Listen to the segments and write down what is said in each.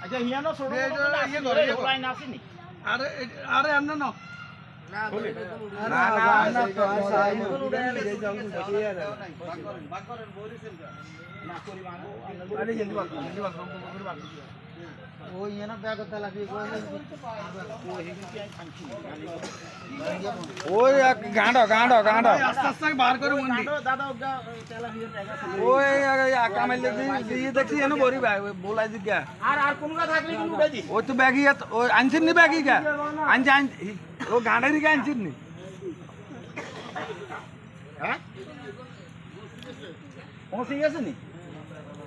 আচ্ছা হিয়ানো ছোট ইয়ে করে লাইন আছে নি আরে আরে এমন না না না না তো আই বাগ করেন বলিছেন না করি মাগো আরে হিন্দি বল ও ইয়েনা ব্যাগ তে লাগি কো ও হিগি কি আই খানছি ওই গাঁড়ো গাঁড়ো গাঁড়ো আস্তে আস্তে বার করে মন্ডি দাদা ওগা তেলা হিয়ে জায়গা ওই কামাইলে দিয়ে দেখছি এনো বড়ি ভাই বলাই দিগা আর কোনগা থাকলে কিন্তু উড়াই দি ওই তো ব্যাগই ওই আনছিন নি ব্যাগই গা আনছি ও গাঁড়েরই গা আনছিন নি হ্যাঁ ওসি আছে নি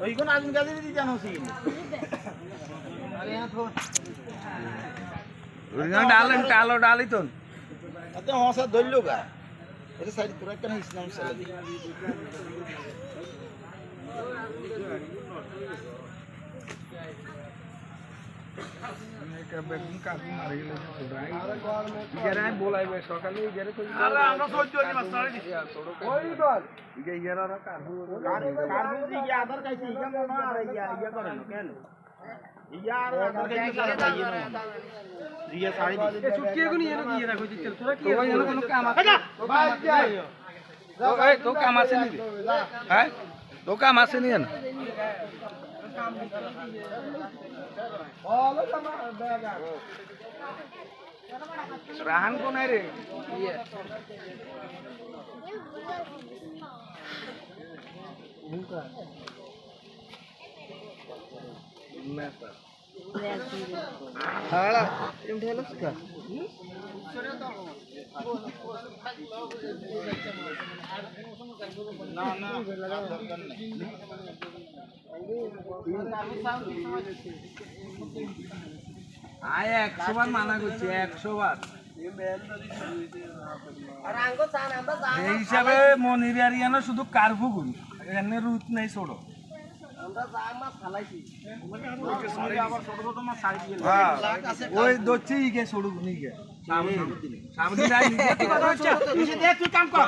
ওই কোন আজম গাদি দি জানো ওসি আরে यहाँ थो ডালেন টালো ডালি তো আতে হসা দইলো গা এর সাইড পুরা কেন ইসলাম সালা দি বেগুন কাটি মারি গেল ইগারে বলাইবে সকালে ইগারে তো আরে আমরা সহ্য হই মাছ মারি দিছি ওই বল ইগে ইয়ারা কাটু কারবু জি ইয়া আধার কাইছি ইয়া মনো আর ইয়া করেন কেন ইয়া আর আধার কাইছি সারা পাইয়ে না ইয়া সাড়ি দি চুটকিয়ে গুনি এনে দিয়ে রাখো দিতে তোরা কি এনে কোনো কাম আছে ভাই যাই ওই তো কাম আছে নি হ্যাঁ তো কাম আছে নি না রাহান কোন রে ইয়ে উনকা মেসা হালা এমন হলো কি না না দরকার নেই আয় 100 বার মানা করছি 100 বার এই হিসাবে মনির আরিয়ানো শুধু কারফু গুলি এনে রুট নাই ছোড়ো ওই দচ্ছি গে ছোড়ু গুনি গে সামনে যাই নিজে তুই কাম কর